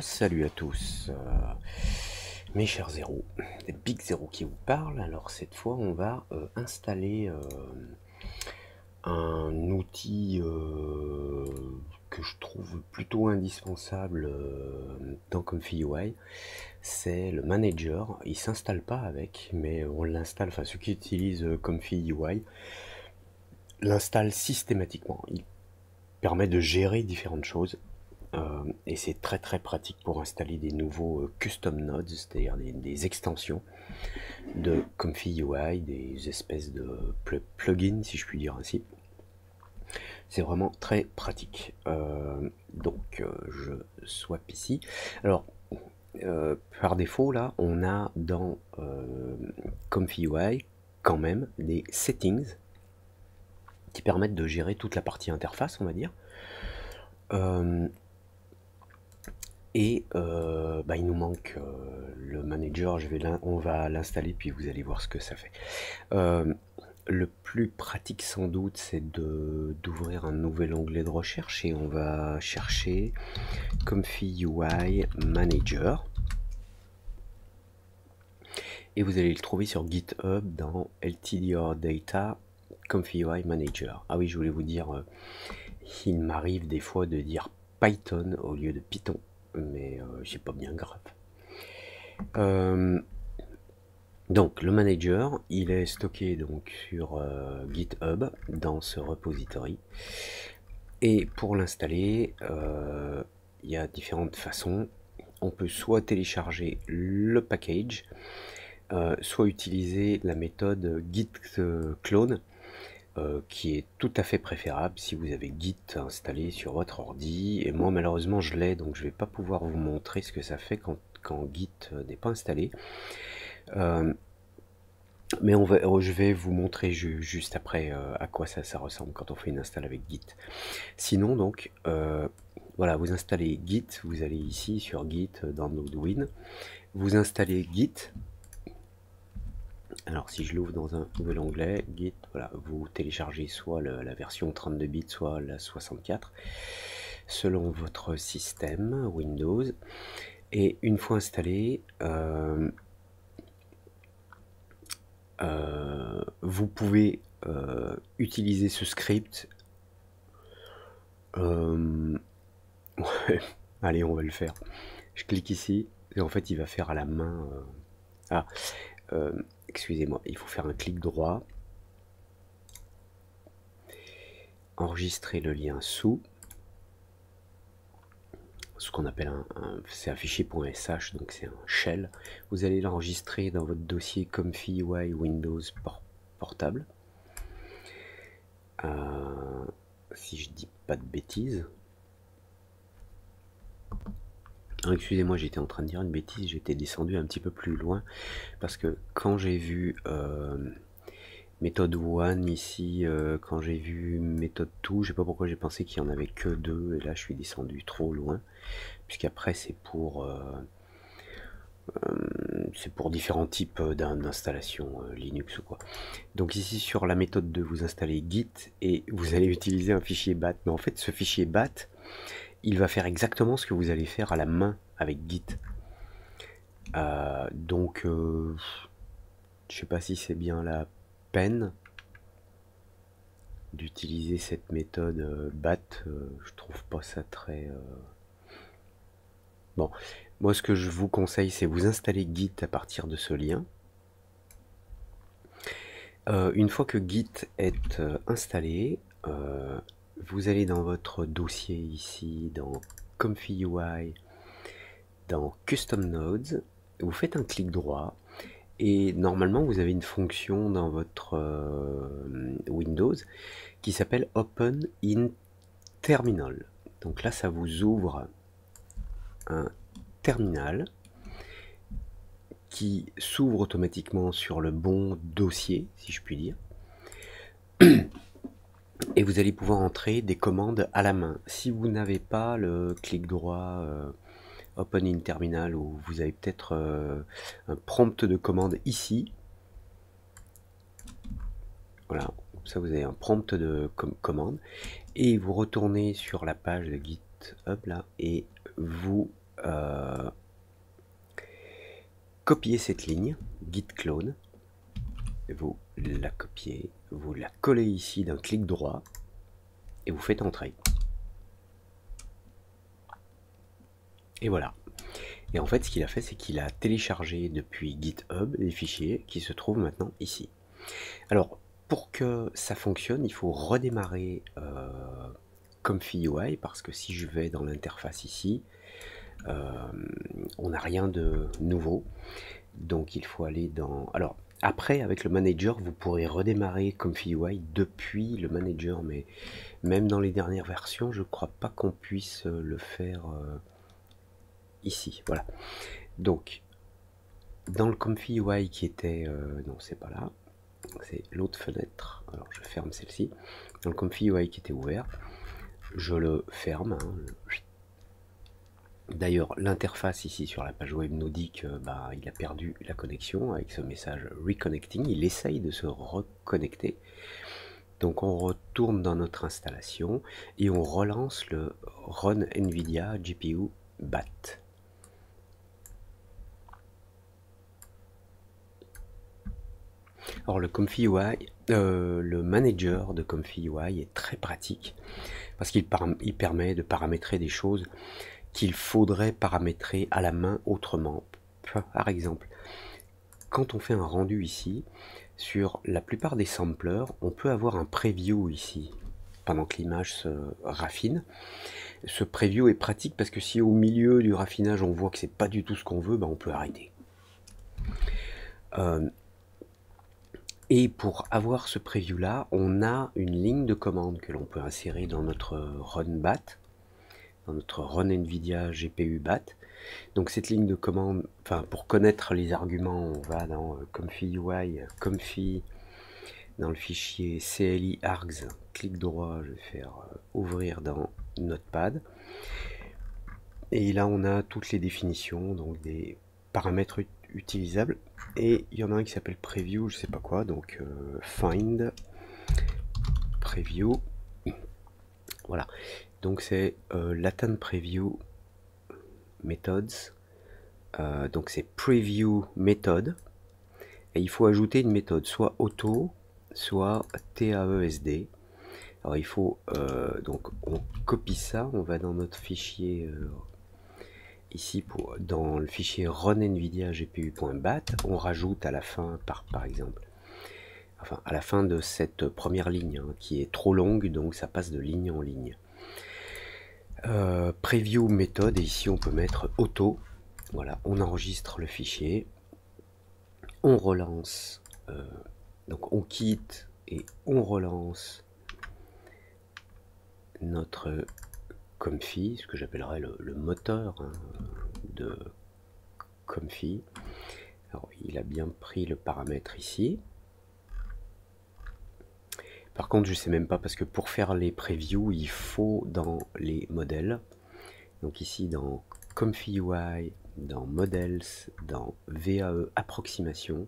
Salut à tous, mes chers zéros, des Big Zéro qui vous parlent. Alors cette fois on va installer un outil que je trouve plutôt indispensable dans Comfy UI. C'est le manager. Il s'installe pas avec, mais on l'installe, enfin ceux qui utilisent Comfy UI l'installent systématiquement. Il permet de gérer différentes choses. Et c'est très très pratique pour installer des nouveaux custom nodes, c'est-à-dire des extensions de Comfy UI, des espèces de plugins si je puis dire ainsi. C'est vraiment très pratique. Je swap ici. Alors par défaut là on a dans Comfy UI quand même des settings qui permettent de gérer toute la partie interface, on va dire. Il nous manque le manager, on va l'installer puis vous allez voir ce que ça fait. Le plus pratique sans doute c'est d'ouvrir un nouvel onglet de recherche et on va chercher Comfy UI Manager. Et vous allez le trouver sur GitHub dans LTDR Data Comfy UI Manager. Ah oui, je voulais vous dire, il m'arrive des fois de dire Python au lieu de Python, mais c'est pas bien grave. Donc le manager, il est stocké donc sur GitHub dans ce repository. Et pour l'installer, il y a différentes façons. On peut soit télécharger le package, soit utiliser la méthode git clone, qui est tout à fait préférable si vous avez Git installé sur votre ordi. Et moi malheureusement je l'ai, donc je vais pas pouvoir vous montrer ce que ça fait quand Git n'est pas installé. Mais je vais vous montrer juste après à quoi ça ressemble quand on fait une install avec Git. Sinon donc voilà, vous installez Git, vous allez ici sur Git dans Nodewin, vous installez Git. Alors si je l'ouvre dans un nouvel onglet, Git, voilà, vous téléchargez soit la version 32 bits, soit la 64, selon votre système Windows. Et une fois installé, vous pouvez utiliser ce script. Allez, on va le faire. Je clique ici, et en fait il va faire à la main. Excusez-moi, il faut faire un clic droit, enregistrer le lien sous, ce qu'on appelle c'est un fichier .sh, donc c'est un shell. Vous allez l'enregistrer dans votre dossier Comfy UI Windows portable. Si je dis pas de bêtises. Excusez-moi, j'étais en train de dire une bêtise, j'étais descendu un petit peu plus loin parce que quand j'ai vu méthode 1 ici, quand j'ai vu méthode 2, je sais pas pourquoi j'ai pensé qu'il y en avait que 2 et là je suis descendu trop loin, puisqu'après c'est pour différents types d'installation Linux ou quoi. Donc ici sur la méthode 2 vous installez Git et vous allez utiliser un fichier bat, mais en fait ce fichier bat il va faire exactement ce que vous allez faire à la main avec Git. Je sais pas si c'est bien la peine d'utiliser cette méthode bat. Je trouve pas ça très bon. Moi ce que je vous conseille c'est vous installer Git à partir de ce lien. Une fois que Git est installé, vous allez dans votre dossier ici, dans Comfy UI, dans Custom Nodes, vous faites un clic droit et normalement vous avez une fonction dans votre Windows qui s'appelle Open in Terminal. Donc là ça vous ouvre un terminal qui s'ouvre automatiquement sur le bon dossier, si je puis dire. Et vous allez pouvoir entrer des commandes à la main. Si vous n'avez pas le clic droit Open in Terminal, ou vous avez peut-être un prompt de commande ici. Voilà, ça vous avez un prompt de commande. Et vous retournez sur la page de GitHub là, et vous copiez cette ligne, git clone, vous la copiez, vous la collez ici d'un clic droit et vous faites entrer. Et voilà. Et en fait, ce qu'il a fait, c'est qu'il a téléchargé depuis GitHub les fichiers qui se trouvent maintenant ici. Alors, pour que ça fonctionne, il faut redémarrer Comfy UI, parce que si je vais dans l'interface ici, on n'a rien de nouveau. Donc, il faut aller dans... Alors, après, avec le manager, vous pourrez redémarrer Comfy UI depuis le manager, mais même dans les dernières versions, je ne crois pas qu'on puisse le faire ici. Voilà. Donc, dans le Comfy UI qui était... non, c'est pas là. C'est l'autre fenêtre. Alors, je ferme celle-ci. Dans le Comfy UI qui était ouvert, je le ferme. Hein. D'ailleurs, l'interface ici sur la page web nous dit que il a perdu la connexion avec ce message Reconnecting. Il essaye de se reconnecter. Donc on retourne dans notre installation et on relance le Run NVIDIA GPU BAT. Alors le Comfy UI, le manager de Comfy UI est très pratique parce qu'il permet de paramétrer des choses qu'il faudrait paramétrer à la main autrement. Par exemple, quand on fait un rendu ici, sur la plupart des samplers, on peut avoir un preview ici, pendant que l'image se raffine. Ce preview est pratique parce que si au milieu du raffinage on voit que c'est pas du tout ce qu'on veut, on peut arrêter. Et pour avoir ce preview là, on a une ligne de commande que l'on peut insérer dans notre run BAT, dans notre run NVIDIA GPU BAT. Donc cette ligne de commande, pour connaître les arguments, on va dans Comfy UI, Comfy, dans le fichier CLI args, clic droit, je vais faire ouvrir dans Notepad. Et là on a toutes les définitions, donc des paramètres utilisables. Et il y en a un qui s'appelle preview, je sais pas quoi, donc find preview. Voilà, donc c'est latent preview methods. Donc c'est preview méthode et il faut ajouter une méthode soit auto soit TAESD. Alors il faut donc on copie ça, on va dans notre fichier ici dans le fichier run NVIDIA GPU.bat, on rajoute à la fin par exemple, enfin à la fin de cette première ligne qui est trop longue, donc ça passe de ligne en ligne. Preview méthode, et ici on peut mettre auto. Voilà, on enregistre le fichier, on relance, donc on quitte et on relance notre Comfy, ce que j'appellerais le moteur de Comfy. Alors il a bien pris le paramètre ici. Par contre je sais même pas, parce que pour faire les previews il faut dans les modèles, donc ici dans Comfy UI, dans Models, dans VAE Approximation,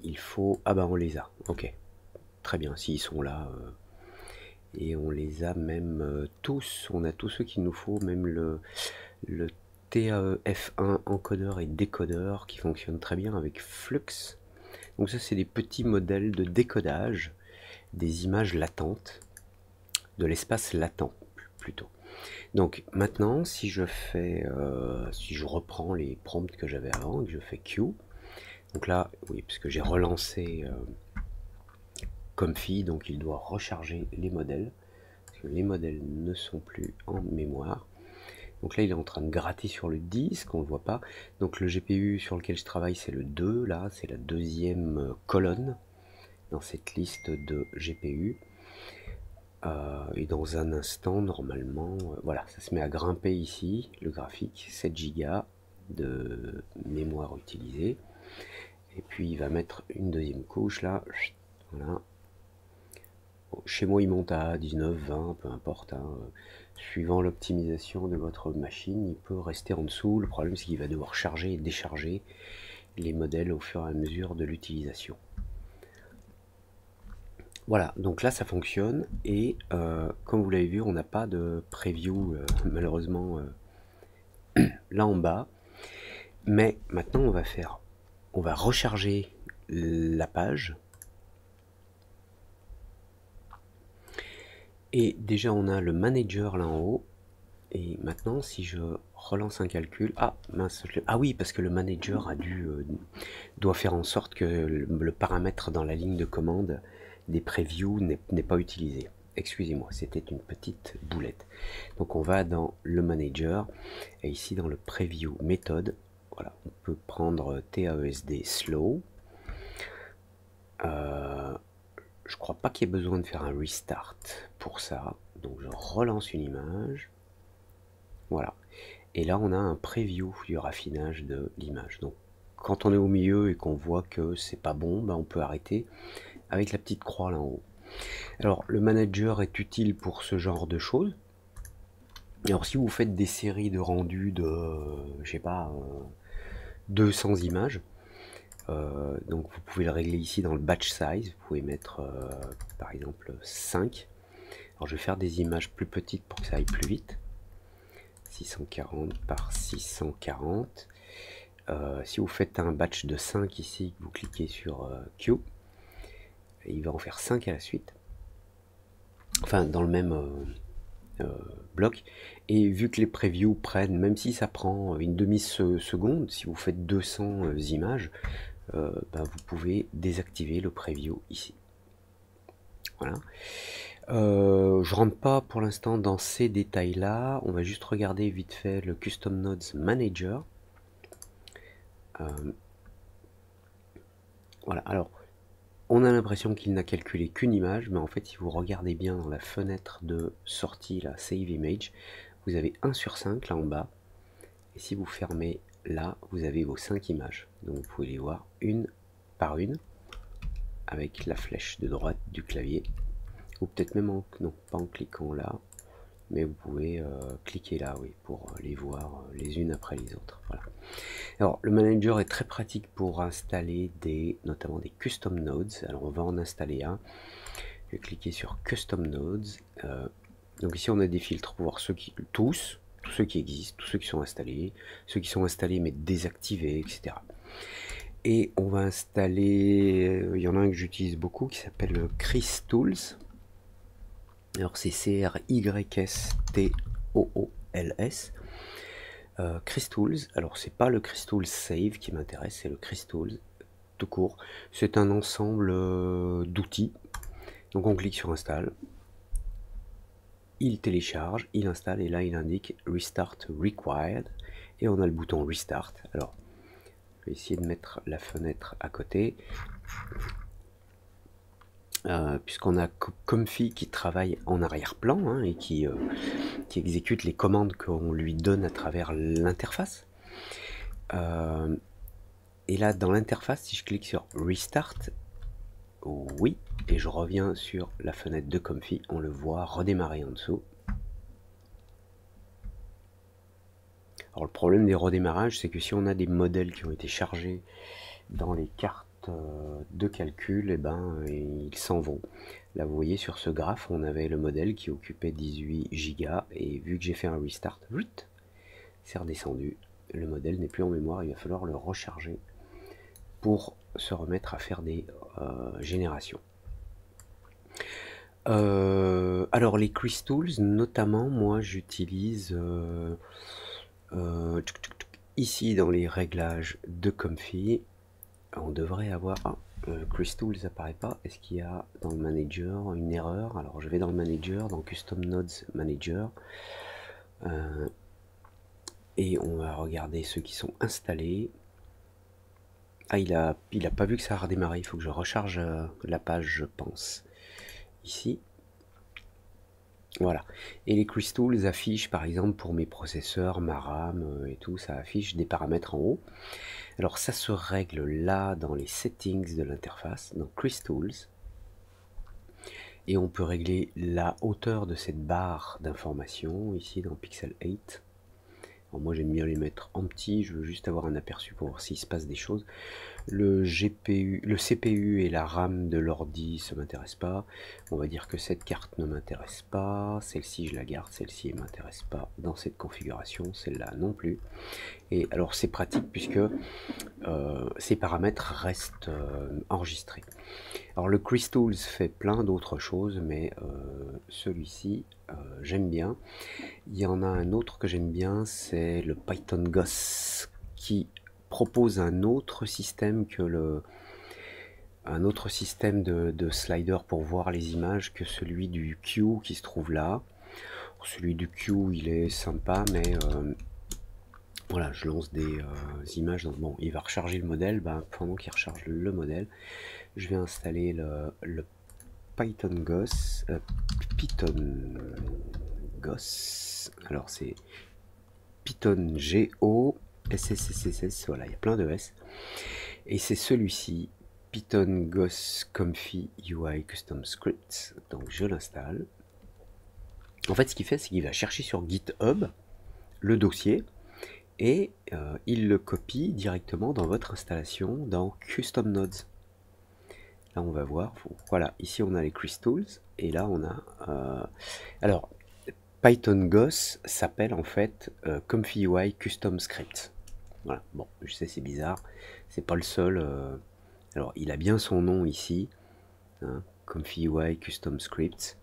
il faut... Ah on les a, ok. Très bien, s'ils sont là. Et on les a même tous, on a tous ceux qu'il nous faut, même le TAE-F1 encodeur et décodeur qui fonctionne très bien avec Flux. Donc ça c'est des petits modèles de décodage des images latentes, de l'espace latent plutôt. Donc maintenant, si je fais, si je reprends les prompts que j'avais avant, que je fais Q, donc là, oui, parce que j'ai relancé Comfy, donc il doit recharger les modèles, parce que les modèles ne sont plus en mémoire. Donc là, il est en train de gratter sur le disque, on ne le voit pas. Donc le GPU sur lequel je travaille, c'est le 2, là, c'est la deuxième colonne dans cette liste de GPU. Et dans un instant, normalement, voilà, ça se met à grimper ici, le graphique, 7 Go de mémoire utilisée. Et puis il va mettre une deuxième couche là, voilà. Chez moi il monte à 19, 20, peu importe, suivant l'optimisation de votre machine, il peut rester en dessous. Le problème c'est qu'il va devoir charger et décharger les modèles au fur et à mesure de l'utilisation. Voilà, donc là ça fonctionne, et comme vous l'avez vu, on n'a pas de preview malheureusement là en bas, Mais maintenant on va recharger la page. Et déjà on a le manager là en haut. Et maintenant si je relance un calcul, ah mince, ah oui, parce que le manager doit faire en sorte que le paramètre dans la ligne de commande des previews n'est pas utilisé. Excusez-moi, c'était une petite boulette. Donc on va dans le manager et ici dans le preview méthode, voilà, on peut prendre TAESD slow. Je crois pas qu'il y ait besoin de faire un restart pour ça. Donc je relance une image. Voilà. Et là on a un preview du raffinage de l'image. Donc quand on est au milieu et qu'on voit que c'est pas bon, ben on peut arrêter avec la petite croix là en haut. Alors le manager est utile pour ce genre de choses. Alors si vous faites des séries de rendus de, je sais pas, 200 images, donc vous pouvez le régler ici dans le batch size, vous pouvez mettre par exemple 5. Alors je vais faire des images plus petites pour que ça aille plus vite. 640 par 640. Si vous faites un batch de 5 ici, vous cliquez sur Q, et il va en faire 5 à la suite. Enfin dans le même bloc. Et vu que les previews prennent, même si ça prend une demi-seconde, si vous faites 200 images, ben vous pouvez désactiver le preview ici. Voilà. Je rentre pas pour l'instant dans ces détails là, on va juste regarder vite fait le Custom Nodes Manager. Voilà, alors on a l'impression qu'il n'a calculé qu'une image, mais en fait si vous regardez bien dans la fenêtre de sortie, la Save Image, vous avez 1 sur 5 là en bas, et si vous fermez là, vous avez vos 5 images, donc vous pouvez les voir une par une, avec la flèche de droite du clavier, ou peut-être même en, non, pas en cliquant là, mais vous pouvez cliquer là, oui, pour les voir les unes après les autres. Voilà. Alors le manager est très pratique pour installer notamment des custom nodes. Alors on va en installer un. Je vais cliquer sur custom nodes. Donc ici on a des filtres pour voir tous ceux qui existent, tous ceux qui sont installés mais désactivés, etc. Et on va installer, il y en a un que j'utilise beaucoup qui s'appelle ChrysTools. Alors c'est CRYSTOOLS. ChrysTools, alors c'est pas le ChrysTools Save qui m'intéresse, c'est le ChrysTools tout court. C'est un ensemble d'outils. Donc on clique sur Install. Il télécharge, il installe et là il indique Restart Required. Et on a le bouton Restart. Alors je vais essayer de mettre la fenêtre à côté. Puisqu'on a Comfy qui travaille en arrière-plan hein, et qui exécute les commandes qu'on lui donne à travers l'interface. Et là, dans l'interface, si je clique sur Restart, oui, et je reviens sur la fenêtre de Comfy, on le voit redémarrer en dessous. Alors le problème des redémarrages, c'est que si on a des modèles qui ont été chargés dans les cartes de calcul, et ben ils s'en vont. Là vous voyez sur ce graphe on avait le modèle qui occupait 18 Go et vu que j'ai fait un restart, c'est redescendu, le modèle n'est plus en mémoire, il va falloir le recharger pour se remettre à faire des générations. Alors les ChrysTools notamment, moi j'utilise ici dans les réglages de Comfy, on devrait avoir ChrysTools apparaît pas. Est-ce qu'il y a dans le manager une erreur? Alors je vais dans le manager, dans Custom Nodes Manager, et on va regarder ceux qui sont installés. Ah, il a pas vu que ça a redémarré. Il faut que je recharge la page, je pense. Ici. Voilà. Et les ChrysTools affichent, par exemple, pour mes processeurs, ma RAM et tout, ça affiche des paramètres en haut. Alors ça se règle là dans les settings de l'interface, dans ChrysTools. Et on peut régler la hauteur de cette barre d'information ici dans Pixel 8. Alors moi j'aime bien les mettre en petit, je veux juste avoir un aperçu pour voir s'il se passe des choses. Le GPU, le CPU et la RAM de l'ordi, ça m'intéresse pas. On va dire que cette carte ne m'intéresse pas. Celle-ci, je la garde. Celle-ci, elle m'intéresse pas dans cette configuration. Celle-là non plus. Et alors, c'est pratique puisque ces paramètres restent enregistrés. Alors, le Crystals fait plein d'autres choses, mais celui-ci, j'aime bien. Il y en a un autre que j'aime bien, c'est le Python GOS, qui propose un autre système que un autre système de slider pour voir les images que celui du Q qui se trouve là. Celui du Q, il est sympa, mais voilà, je lance des images. Donc, bon, il va recharger le modèle. Ben, pendant qu'il recharge le modèle, je vais installer le Python GOS. Python GOS. Alors, c'est Python Go SSSS. Voilà, il y a plein de S. Et c'est celui-ci, Python GOS Comfy UI Custom Script. Donc, je l'installe. En fait, ce qu'il fait, c'est qu'il va chercher sur GitHub le dossier et il le copie directement dans votre installation dans Custom Nodes. Là, on va voir. Voilà, ici on a les crystals et là on a. Alors, Python GOS s'appelle en fait Comfy UI Custom Script. Voilà, bon, je sais, c'est bizarre, c'est pas le seul. Alors, il a bien son nom ici, hein, Comfy UI Custom Script.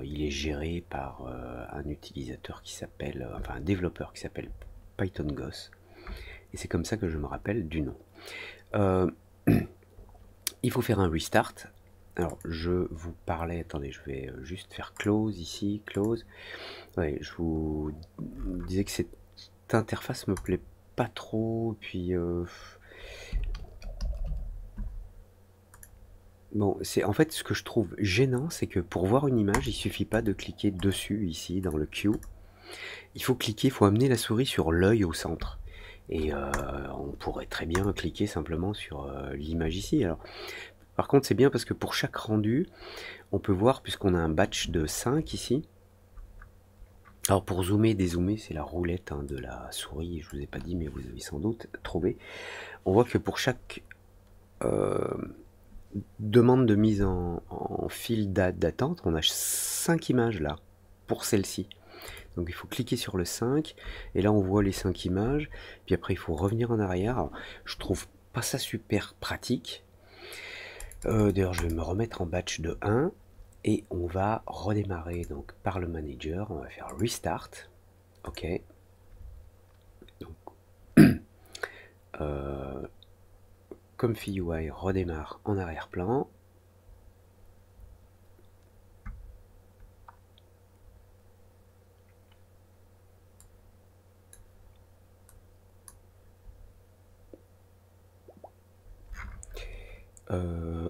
Il est géré par un utilisateur qui s'appelle, enfin un développeur qui s'appelle Python GOS. Et c'est comme ça que je me rappelle du nom. Il faut faire un restart. Alors, je vous parlais, attendez, je vais juste faire close ici, close. Ouais, je vous disais que cette interface me plaît pas trop, puis bon, c'est en fait ce que je trouve gênant, c'est que pour voir une image, il suffit pas de cliquer dessus ici dans le Q. Il faut cliquer, il faut amener la souris sur l'œil au centre. Et on pourrait très bien cliquer simplement sur l'image ici. Alors, par contre, c'est bien parce que pour chaque rendu, on peut voir, puisqu'on a un batch de 5 ici. Alors pour zoomer, dézoomer, c'est la roulette hein, de la souris, je vous ai pas dit, mais vous avez sans doute trouvé. On voit que pour chaque demande de mise en file d'attente, on a 5 images là, pour celle-ci. Donc il faut cliquer sur le 5, et là on voit les 5 images, puis après il faut revenir en arrière. Alors, je trouve pas ça super pratique. D'ailleurs je vais me remettre en batch de 1, et on va redémarrer donc par le manager, on va faire restart, ok. Donc, Comfy UI redémarre en arrière-plan.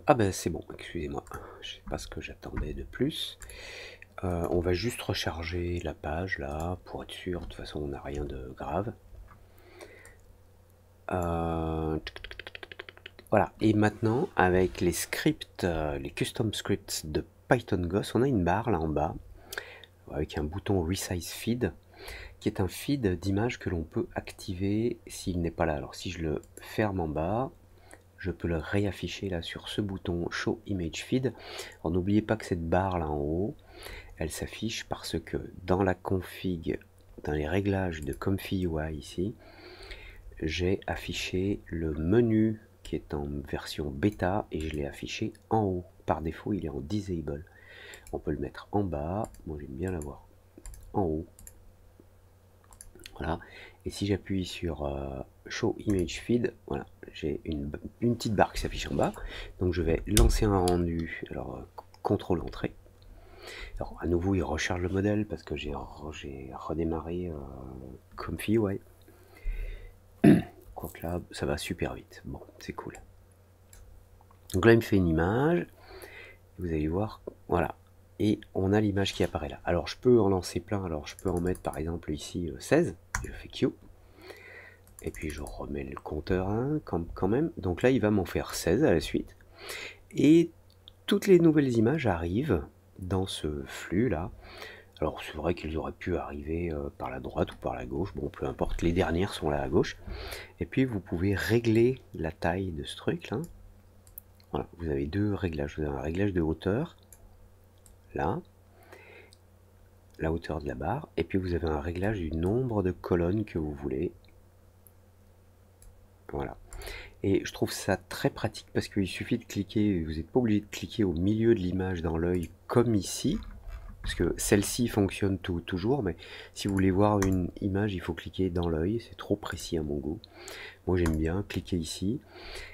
Ah ben c'est bon, excusez-moi, je sais pas ce que j'attendais de plus. On va juste recharger la page là pour être sûr, de toute façon on n'a rien de grave. Voilà, et maintenant avec les scripts, les custom scripts de Python GOS, on a une barre là en bas avec un bouton Resize Feed qui est un feed d'image que l'on peut activer s'il n'est pas là. Alors si je le ferme en bas, je peux le réafficher là sur ce bouton Show Image Feed. Alors n'oubliez pas que cette barre là en haut, elle s'affiche parce que dans la config, dans les réglages de Comfy UI ici, j'ai affiché le menu qui est en version bêta et je l'ai affiché en haut. Par défaut, il est en disable. On peut le mettre en bas. Moi, j'aime bien l'avoir en haut. Voilà. Et si j'appuie sur Show Image Feed, voilà, j'ai une petite barre qui s'affiche en bas. Donc, je vais lancer un rendu. Alors, contrôle entrée. Alors, à nouveau, il recharge le modèle parce que j'ai redémarré Comfy UI. Donc là, ça va super vite. Bon, c'est cool. Donc là, il me fait une image. Vous allez voir, voilà. Et on a l'image qui apparaît là. Alors, je peux en lancer plein. Alors, je peux en mettre, par exemple, ici 16. Je fais Q. Et puis, je remets le compteur 1 quand même. Donc là, il va m'en faire 16 à la suite. Et toutes les nouvelles images arrivent dans ce flux là. Alors c'est vrai qu'ils auraient pu arriver par la droite ou par la gauche, bon peu importe, les dernières sont là à gauche. Et puis vous pouvez régler la taille de ce truc là. Voilà, vous avez deux réglages, vous avez un réglage de hauteur, là, la hauteur de la barre, et puis vous avez un réglage du nombre de colonnes que vous voulez. Voilà. Et je trouve ça très pratique parce qu'il suffit de cliquer, vous n'êtes pas obligé de cliquer au milieu de l'image dans l'œil comme ici, parce que celle-ci fonctionne toujours, mais si vous voulez voir une image, il faut cliquer dans l'œil, c'est trop précis à mon goût. Moi j'aime bien cliquer ici,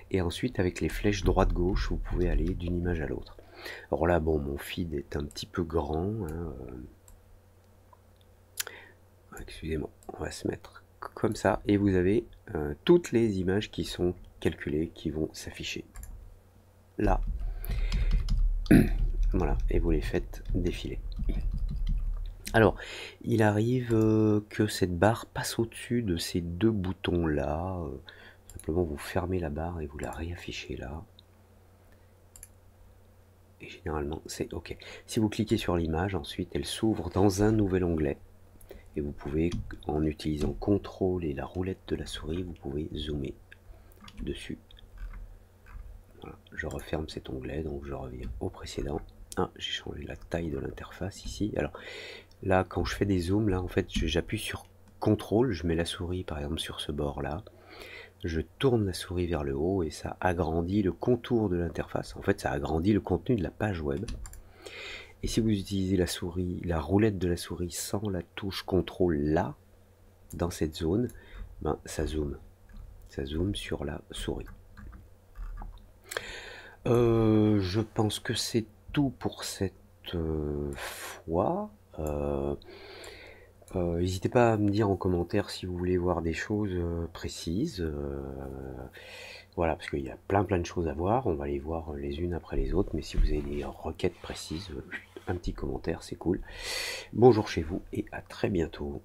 et ensuite avec les flèches droite-gauche, vous pouvez aller d'une image à l'autre. Alors là, bon, mon feed est un petit peu grand, hein, excusez-moi, on va se mettre comme ça, et vous avez toutes les images qui sont calculées, qui vont s'afficher là. Voilà, et vous les faites défiler. Alors, il arrive que cette barre passe au-dessus de ces deux boutons là. Simplement, vous fermez la barre et vous la réaffichez là. Et généralement, c'est OK. Si vous cliquez sur l'image, ensuite, elle s'ouvre dans un nouvel onglet. Et vous pouvez, en utilisant CTRL et la roulette de la souris, vous pouvez zoomer dessus. Voilà, je referme cet onglet, donc je reviens au précédent. Ah, j'ai changé la taille de l'interface ici. Alors là, quand je fais des zooms, là en fait, j'appuie sur CTRL, je mets la souris par exemple sur ce bord là, je tourne la souris vers le haut et ça agrandit le contour de l'interface. En fait, ça agrandit le contenu de la page web. Et si vous utilisez la souris, la roulette de la souris sans la touche CTRL là, dans cette zone, ben, ça zoome. Ça zoome sur la souris. Je pense que c'est tout pour cette fois. N'hésitez pas à me dire en commentaire si vous voulez voir des choses précises. Voilà, parce qu'il y a plein de choses à voir. On va les voir les unes après les autres. Mais si vous avez des requêtes précises, un petit commentaire, c'est cool. Bonjour chez vous et à très bientôt.